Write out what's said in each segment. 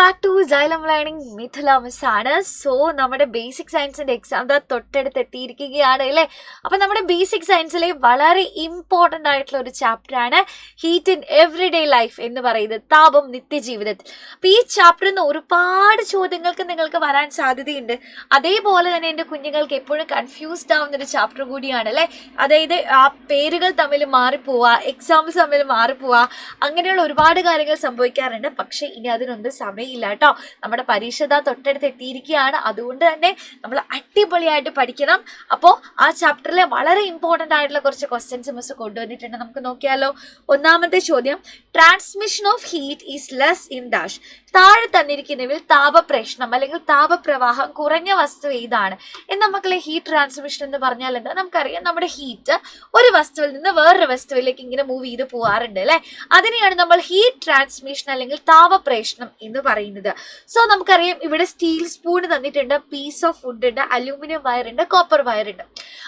Back to Xylem Learning Mithula miss ആണ്. So നമ്മുടെ basic സയൻസിന്റെ എക്സാം തൊട്ടടുത്ത് എത്തിയിരിക്കുകയാണ് അല്ലേ. അപ്പൊ നമ്മുടെ ബേസിക് സയൻസിലെ വളരെ ഇമ്പോർട്ടന്റ് ആയിട്ടുള്ള ഒരു ചാപ്റ്റർ ആണ് ഹീറ്റ് ഇൻ എവറിഡേ ലൈഫ് എന്ന് പറയുന്നത്, താപം നിത്യജീവിതത്തിൽ. അപ്പൊ ഈ ചാപ്റ്ററിൽ നിന്ന് ഒരുപാട് ചോദ്യങ്ങൾക്ക് നിങ്ങൾക്ക് വരാൻ സാധ്യതയുണ്ട്. അതേപോലെ തന്നെ എൻ്റെ കുഞ്ഞുങ്ങൾക്ക് എപ്പോഴും കൺഫ്യൂസ്ഡ് ആവുന്ന ഒരു ചാപ്റ്റർ കൂടിയാണ് അല്ലേ. അതായത് ആ പേരുകൾ തമ്മിൽ മാറിപ്പോവുക, എക്സാമ്പിൾസ് തമ്മിൽ മാറിപ്പോവുക, അങ്ങനെയുള്ള ഒരുപാട് കാര്യങ്ങൾ സംഭവിക്കാറുണ്ട്. പക്ഷെ ഇനി അതിനൊന്നും സമയമില്ല കേട്ടോ. നമ്മുടെ പരീക്ഷ തൊട്ടടുത്ത് എത്തിയിരിക്കുകയാണ്. അതുകൊണ്ട് തന്നെ നമ്മൾ അടിപൊളിയായിട്ട് പഠിക്കണം. അപ്പോൾ ആ ചാപ്റ്ററിലെ വളരെ ഇമ്പോർട്ടൻ്റ് ആയിട്ടുള്ള കുറച്ച് ക്വസ്റ്റ്യൻസ് മിസ് കൊണ്ടുവന്നിട്ടുണ്ട്. നമുക്ക് നോക്കിയാലോ. ഒന്നാമത്തെ ചോദ്യം, transmission of heat is less in dash. താഴെ തന്നിരിക്കുന്നവയിൽ താപപ്രേഷണം അല്ലെങ്കിൽ താപപ്രവാഹം കുറഞ്ഞ വസ്തു ഏതാണ് എന്ന് മക്കളെ. ഹീറ്റ് ട്രാൻസ്മിഷൻ എന്ന് പറഞ്ഞാൽ എന്താ നമുക്കറിയാം. നമ്മുടെ ഹീറ്റ് ഒരു വസ്തുവിൽ നിന്ന് വേറൊരു വസ്തുവിലേക്ക് ഇങ്ങനെ മൂവ് ചെയ്ത് പോകാറുണ്ട് അല്ലെ. അതിനെയാണ് നമ്മൾ ഹീറ്റ് ട്രാൻസ്മിഷൻ അല്ലെങ്കിൽ താപപ്രേഷണം എന്ന് പറയുന്നത്. സോ നമുക്കറിയാം ഇവിടെ സ്റ്റീൽ സ്പൂൺ തന്നിട്ടുണ്ട്, പീസ് ഓഫ് വുഡ് ഉണ്ട്, അലൂമിനിയം വയർ ഉണ്ട്, കോപ്പർ വയർ ഉണ്ട്.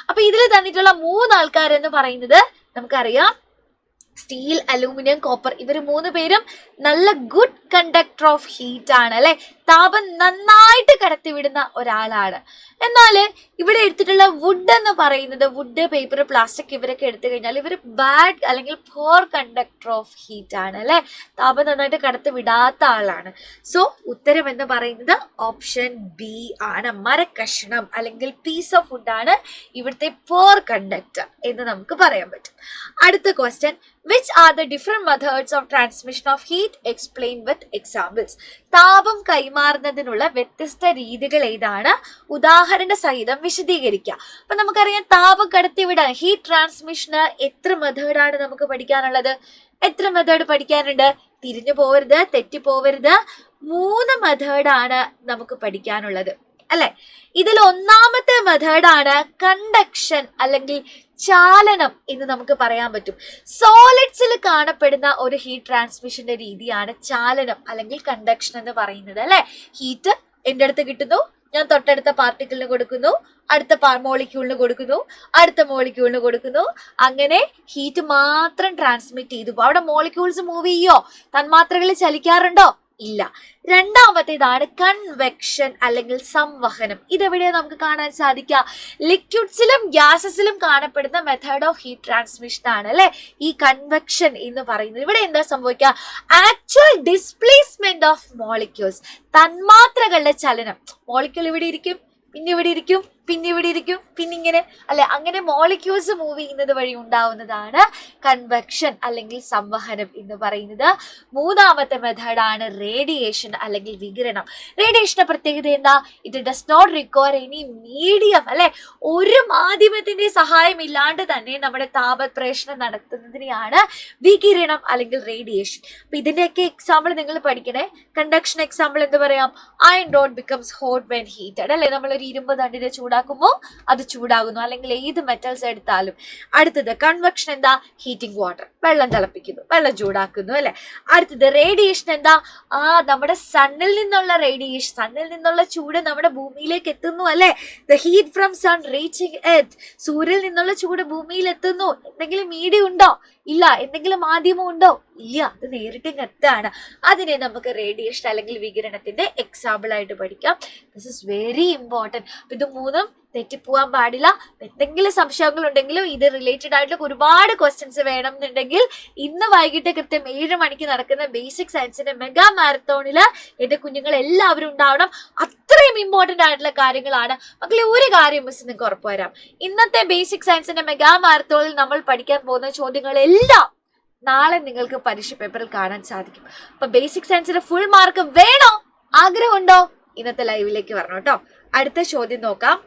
അപ്പൊ ഇതിൽ തന്നിട്ടുള്ള 3 ആൾക്കാരെന്ന് പറയുന്നത് നമുക്കറിയാം സ്റ്റീൽ, അലൂമിനിയം, കോപ്പർ. ഇവർ 3 പേരും നല്ല ഗുഡ് കണ്ടക്ടർ ഓഫ് ഹീറ്റ് ആണ് അല്ലെ. താപം നന്നായിട്ട് കടത്തിവിടുന്ന ഒരാളാണ്. എന്നാൽ ഇവിടെ എടുത്തിട്ടുള്ള വുഡ് എന്ന് പറയുന്നത്, വുഡ്, പേപ്പർ, പ്ലാസ്റ്റിക് ഇവരൊക്കെ എടുത്തു കഴിഞ്ഞാൽ ഇവർ ബാഡ് അല്ലെങ്കിൽ പോർ കണ്ടക്ടർ ഓഫ് ഹീറ്റ് ആണ് അല്ലെ. താപം നന്നായിട്ട് കടത്തി വിടാത്ത ആളാണ്. സോ ഉത്തരം എന്ന് പറയുന്നത് ഓപ്ഷൻ ബി ആണ്. മരക്കഷ്ണം അല്ലെങ്കിൽ പീസ് ഓഫ് വുഡ് ആണ് ഇവിടുത്തെ പോർ കണ്ടക്ടർ എന്ന് നമുക്ക് പറയാൻ പറ്റും. അടുത്ത question, which are the different methods of transmission of heat? Explain with examples. താപം കൈമാറുന്നതിനുള്ള വ്യത്യസ്ത രീതികൾ ഏതാണ്? ഉദാഹരണ സഹിതം വിശദീകരിക്കുക. അപ്പൊ നമുക്കറിയാം താപം കടത്തിവിടാൻ ഹീറ്റ് ട്രാൻസ്മിഷന് എത്ര മെത്തേഡാണ് നമുക്ക് പഠിക്കാനുള്ളത്? എത്ര മെത്തേഡ് പഠിക്കാനുണ്ട്? തിരിഞ്ഞു പോവരുത്, തെറ്റിപ്പോവരുത്. 3 മെത്തേഡാണ് നമുക്ക് പഠിക്കാനുള്ളത് അല്ലെ. ഇതിൽ ഒന്നാമത്തെ മെത്തേഡാണ് കണ്ടക്ഷൻ അല്ലെങ്കിൽ ചാലനം എന്ന് നമുക്ക് പറയാൻ പറ്റും. സോളിഡ്സിൽ കാണപ്പെടുന്ന ഒരു ഹീറ്റ് ട്രാൻസ്മിഷന്റെ രീതിയാണ് ചാലനം അല്ലെങ്കിൽ കണ്ടക്ഷൻ എന്ന് പറയുന്നത് അല്ലെ. ഹീറ്റ് എൻ്റെ അടുത്ത് കിട്ടുന്നു, ഞാൻ തൊട്ടടുത്ത പാർട്ടിക്കിളിന് കൊടുക്കുന്നു, അടുത്ത മോളിക്യൂളിന് കൊടുക്കുന്നു, അടുത്ത മോളിക്യൂളിന് കൊടുക്കുന്നു. അങ്ങനെ ഹീറ്റ് മാത്രം ട്രാൻസ്മിറ്റ് ചെയ്തു. അവിടെ മോളിക്യൂൾസ് മൂവ് ചെയ്യോ? തന്മാത്രകൾ ചലിക്കാറുണ്ടോ? ഇല്ല. രണ്ടാമത്തേതാണ് കൺവെക്ഷൻ അല്ലെങ്കിൽ സംവഹനം. ഇതെവിടെയാണ് നമുക്ക് കാണാൻ സാധിക്കുക? ലിക്വിഡ്സിലും ഗ്യാസസിലും കാണപ്പെടുന്ന മെത്തേഡ് ഓഫ് ഹീറ്റ് ട്രാൻസ്മിഷൻ ആണ് അല്ലെ ഈ കൺവെക്ഷൻ എന്ന് പറയുന്നത്. ഇവിടെ എന്താ സംഭവിക്കുക? ആക്ച്വൽ ഡിസ്പ്ലേസ്മെന്റ് ഓഫ് മോളിക്യൂൾസ്, തന്മാത്രകളുടെ ചലനം. മോളിക്യൂൾ ഇവിടെ ഇരിക്കും, പിന്നെ ഇവിടെ ഇരിക്കും, പിന്നെ ഇവിടെ ഇരിക്കും, പിന്നെ ഇങ്ങനെ അല്ലെ. അങ്ങനെ മോളിക്യൂൾസ് മൂവ് ചെയ്യുന്നത് വഴി ഉണ്ടാവുന്നതാണ് കൺവെക്ഷൻ അല്ലെങ്കിൽ സംവഹനം എന്ന് പറയുന്നത്. മൂന്നാമത്തെ മെത്തേഡാണ് റേഡിയേഷൻ അല്ലെങ്കിൽ വികിരണം. റേഡിയേഷന്റെ പ്രത്യേകത എന്താ? It does not require any medium അല്ലെ. ഒരു മാധ്യമത്തിന്റെ സഹായം ഇല്ലാണ്ട് തന്നെ നമ്മുടെ താപപ്രേഷണം നടത്തുന്നതിനെയാണ് വികിരണം അല്ലെങ്കിൽ റേഡിയേഷൻ. അപ്പൊ ഇതിന്റെയൊക്കെ എക്സാമ്പിൾ നിങ്ങൾ പഠിക്കണേ. കണ്ടക്ഷൻ എക്സാമ്പിൾ എന്ത് പറയാം? Iron road becomes hot when heated അല്ലെ. നമ്മളൊരു ഇരുമ്പ് തണ്ടിനെ ചൂടാക്കുമ്പോൾ അത് ചൂടാകുന്നു, അല്ലെങ്കിൽ ഏത് മെറ്റൽസ് എടുത്താലും. അടുത്തത് കൺവെക്ഷൻ എന്താ? ഹീറ്റിംഗ് വാട്ടർ, വെള്ളം തിളപ്പിക്കുന്നു, വെള്ളം ചൂടാക്കുന്നു അല്ലെ. അടുത്തത് റേഡിയേഷൻ എന്താ? നമ്മുടെ സണ്ണിൽ നിന്നുള്ള റേഡിയേഷൻ, സണ്ണിൽ നിന്നുള്ള ചൂട് നമ്മുടെ ഭൂമിയിലേക്ക് എത്തുന്നു അല്ലെ. The heat from sun reaching earth, സൂര്യനിൽ നിന്നുള്ള ചൂട് ഭൂമിയിൽ എത്തുന്നു. എന്തെങ്കിലും മീഡിയം ഉണ്ടോ? ഇല്ല. എന്തെങ്കിലും മാധ്യമം ഉണ്ടോ? ഇല്ല. അത് നേരിട്ട് എത്താണ്. അതിനെ നമുക്ക് റേഡിയേഷൻ അല്ലെങ്കിൽ വികിരണത്തിന്റെ എക്സാമ്പിൾ ആയിട്ട് പഠിക്കാം. This is very important. ഇത് 3 തെറ്റിപ്പോവാൻ പാടില്ല. എന്തെങ്കിലും സംശയങ്ങൾ ഉണ്ടെങ്കിലും ഇത് റിലേറ്റഡ് ആയിട്ടുള്ള ഒരുപാട് ക്വസ്റ്റ്യൻസ് വേണമെന്നുണ്ടെങ്കിൽ ഇന്ന് വൈകിട്ട് കൃത്യം 7 മണിക്ക് നടക്കുന്ന ബേസിക് സയൻസിന്റെ മെഗാ മാരത്തോണിൽ എന്റെ കുഞ്ഞുങ്ങൾ എല്ലാവരും ഉണ്ടാവണം. അത്രയും ഇമ്പോർട്ടന്റ് ആയിട്ടുള്ള കാര്യങ്ങളാണ് മക്കളെ. ഒരു കാര്യം മിസ് നിങ്ങൾക്ക് ഉറപ്പ് വരാം, ഇന്നത്തെ ബേസിക് സയൻസിന്റെ മെഗാ മാരത്തോണിൽ നമ്മൾ പഠിക്കാൻ പോകുന്ന ചോദ്യങ്ങളെല്ലാം നാളെ നിങ്ങൾക്ക് പരീക്ഷ പേപ്പറിൽ കാണാൻ സാധിക്കും. അപ്പൊ ബേസിക് സയൻസിന്റെ ഫുൾ മാർക്ക് വേണോ? ആഗ്രഹമുണ്ടോ? ഇന്നത്തെ ലൈവിലേക്ക് വരണം കേട്ടോ. അടുത്ത ചോദ്യം നോക്കാം.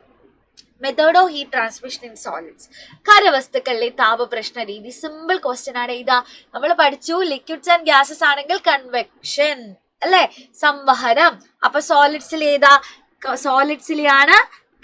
Method of heat transmission in solids. ഖരവസ്തുക്കളിലെ താപപ്രശ്ന രീതി. സിമ്പിൾ ക്വസ്റ്റ്യൻ ആണ്. ഇതാ നമ്മൾ പഠിച്ചു. ലിക്വിഡ്സ് ആൻഡ് ഗ്യാസസ് ആണെങ്കിൽ കൺവെക്ഷൻ അല്ലെ, സംവഹനം. അപ്പൊ സോളിഡ്സിൽ ഏതാ? സോളിഡ്സിലെയാണ്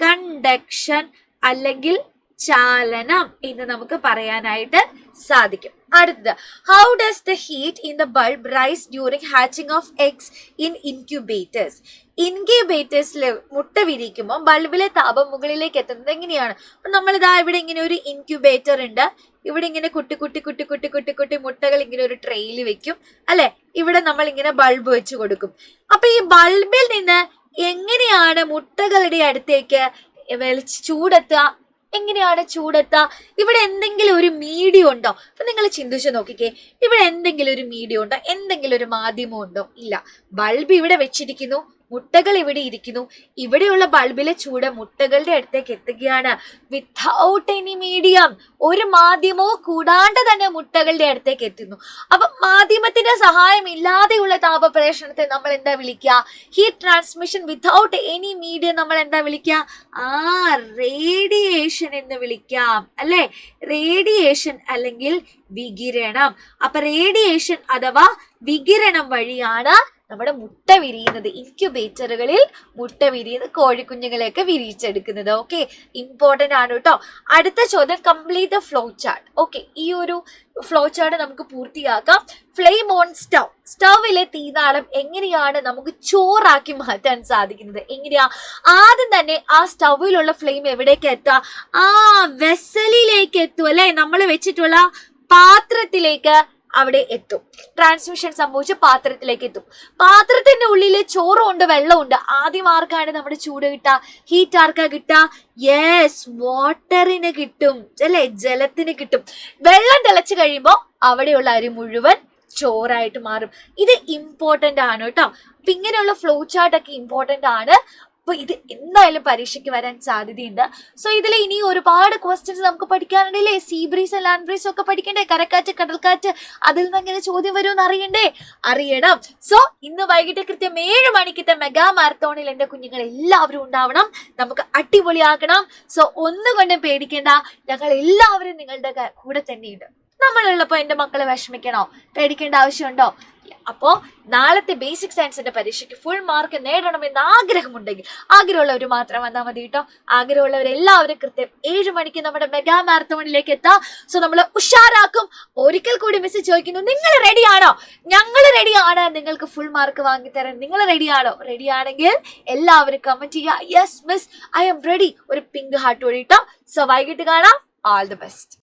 കണ്ടക്ഷൻ അല്ലെങ്കിൽ ചാലനം എന്ന് നമുക്ക് പറയാനായിട്ട് സാധിക്കും. അടുത്തത്, how does the heat in the bulb rise during hatching of eggs in incubators? ഇൻക്യുബേറ്റേഴ്സിൽ മുട്ട വിരിക്കുമ്പോൾ ബൾബിലെ താപം മുകളിലേക്ക് എത്തുന്നത് എങ്ങനെയാണ്? അപ്പൊ നമ്മളിതാ ഇവിടെ ഇങ്ങനെ ഒരു ഇൻക്യുബേറ്റർ ഉണ്ട്. ഇവിടെ ഇങ്ങനെ കുട്ടി കുട്ടി കുട്ടി കുട്ടി കുട്ടി കുട്ടി മുട്ടകൾ ഇങ്ങനെ ഒരു ട്രെയിൽ വെക്കും അല്ലെ. ഇവിടെ നമ്മൾ ഇങ്ങനെ ബൾബ് വെച്ച് കൊടുക്കും. അപ്പൊ ഈ ബൾബിൽ നിന്ന് എങ്ങനെയാണ് മുട്ടകളുടെ അടുത്തേക്ക് ചൂടെത്തുക? എങ്ങനെയാണ് ചൂടെത്തുക? ഇവിടെ എന്തെങ്കിലും ഒരു മീഡിയം ഉണ്ടോ? അപ്പൊ നിങ്ങൾ ചിന്തിച്ചു നോക്കിക്കേ, ഇവിടെ എന്തെങ്കിലും ഒരു മീഡിയം ഉണ്ടോ? എന്തെങ്കിലും ഒരു മാധ്യമം ഉണ്ടോ? ഇല്ല. ബൾബ് ഇവിടെ വെച്ചിരിക്കുന്നു, മുട്ടകൾ ഇവിടെ ഇരിക്കുന്നു. ഇവിടെയുള്ള ബൾബിലെ ചൂട് മുട്ടകളുടെ അടുത്തേക്ക് എത്തുകയാണ് വിത്തൗട്ട് എനി മീഡിയം. ഒരു മാധ്യമവും കൂടാണ്ട് തന്നെ മുട്ടകളുടെ അടുത്തേക്ക് എത്തുന്നു. അപ്പൊ മാധ്യമത്തിന്റെ സഹായം ഇല്ലാതെയുള്ള താപപ്രേഷണത്തെ നമ്മൾ എന്താ വിളിക്കുക? Heat transmission without any medium നമ്മൾ എന്താ വിളിക്കുക? റേഡിയേഷൻ എന്ന് വിളിക്കാം അല്ലെ. റേഡിയേഷൻ അല്ലെങ്കിൽ വികിരണം. അപ്പൊ റേഡിയേഷൻ അഥവാ വികിരണം വഴിയാണ് നമ്മുടെ മുട്ട വിരിയുന്നത്. ഇൻക്യുബേറ്ററുകളിൽ മുട്ട വിരിയുന്നത്, കോഴിക്കുഞ്ഞുങ്ങളെയൊക്കെ വിരിയിച്ചെടുക്കുന്നത്. ഓക്കെ, ഇമ്പോർട്ടന്റ് ആണ് കേട്ടോ. അടുത്ത ചോദ്യം, complete the flow chart. Okay, ഈ ഒരു ഫ്ലോ ചാർട്ട് നമുക്ക് പൂർത്തിയാക്കാം. Flame on stove. സ്റ്റവിലെ തീനാളം എങ്ങനെയാണ് നമുക്ക് ചോറാക്കി മാറ്റാൻ സാധിക്കുന്നത്? എങ്ങനെയാ? ആദ്യം തന്നെ ആ സ്റ്റവിലുള്ള ഫ്ലെയിം എവിടേക്ക് എത്താം? വെസലിലേക്ക് എത്തും അല്ലെ. നമ്മൾ വെച്ചിട്ടുള്ള പാത്രത്തിലേക്ക് അവിടെ എത്തും. ട്രാൻസ്മിഷൻ സംഭവിച്ച് പാത്രത്തിലേക്ക് എത്തും. പാത്രത്തിന്റെ ഉള്ളില് ചോറുണ്ട്, വെള്ളമുണ്ട്. ആദ്യം ആർക്കാണ് നമ്മുടെ ചൂട് കിട്ടുക? ഹീറ്റ് ആർക്കാ കിട്ടുക? യെസ്, വാട്ടറിന് കിട്ടും അല്ലെ, ജലത്തിന് കിട്ടും. വെള്ളം തിളച്ചു കഴിയുമ്പോൾ അവിടെയുള്ള അരി മുഴുവൻ ചോറായിട്ട് മാറും. ഇത് ഇമ്പോർട്ടന്റ് ആണ് കേട്ടോ. അപ്പൊ ഇങ്ങനെയുള്ള ഫ്ലോ ചാർട്ട് ഒക്കെ ഇമ്പോർട്ടന്റ് ആണ്. അപ്പൊ ഇത് എന്തായാലും പരീക്ഷയ്ക്ക് വരാൻ സാധ്യതയുണ്ട്. സോ ഇതിൽ ഇനി ഒരുപാട് ക്വസ്റ്റ്യൻസ് നമുക്ക് പഠിക്കാനുണ്ടല്ലേ. സീ ബ്രീസ് ലാൻഡ് ബ്രീസ് ഒക്കെ പഠിക്കണ്ടേ? കരക്കാറ്റ്, കടൽക്കാറ്റ്, അതിൽ നിന്ന് എങ്ങനെ ചോദ്യം വരുമെന്ന് അറിയണം. സോ ഇന്ന് വൈകിട്ട് കൃത്യം 7 മണിക്കത്തെ മെഗാ മാരത്തോണിൽ എന്റെ കുഞ്ഞുങ്ങൾ എല്ലാവരും ഉണ്ടാവണം. നമുക്ക് അടിപൊളിയാക്കണം. സോ ഒന്നുകൊണ്ടും പേടിക്കേണ്ട, ഞങ്ങൾ എല്ലാവരും നിങ്ങളുടെ കൂടെ തന്നെയുണ്ട്. നമ്മളുള്ളപ്പോ എന്റെ മക്കളെ വിഷമിക്കണോ? പേടിക്കേണ്ട ആവശ്യമുണ്ടോ? അപ്പോ നാളത്തെ ബേസിക് സയൻസിന്റെ പരീക്ഷയ്ക്ക് ഫുൾ മാർക്ക് നേടണമെന്ന് ആഗ്രഹമുണ്ടെങ്കിൽ ആഗ്രഹമുള്ളവർ മാത്രം വന്നാൽ മതി കേട്ടോ. ആഗ്രഹമുള്ളവരെല്ലാവരും കൃത്യം 7 മണിക്ക് നമ്മുടെ മെഗാ മാരത്തോണിലേക്ക് എത്താം. സോ നമ്മൾ ഉഷാറാക്കും. ഒരിക്കൽ കൂടി മിസ് ചോദിക്കുന്നു, നിങ്ങൾ റെഡിയാണോ? ഞങ്ങൾ റെഡിയാണ്. നിങ്ങൾക്ക് ഫുൾ മാർക്ക് വാങ്ങിത്തരാൻ നിങ്ങൾ റെഡിയാണോ? റെഡിയാണെങ്കിൽ എല്ലാവരും കമന്റ് ചെയ്യുക, yes miss I am ready. ഒരു പിങ്ക് ഹാർട്ട് കൂടി കേട്ടോ. സോ വൈകിട്ട് കാണാം. All the best.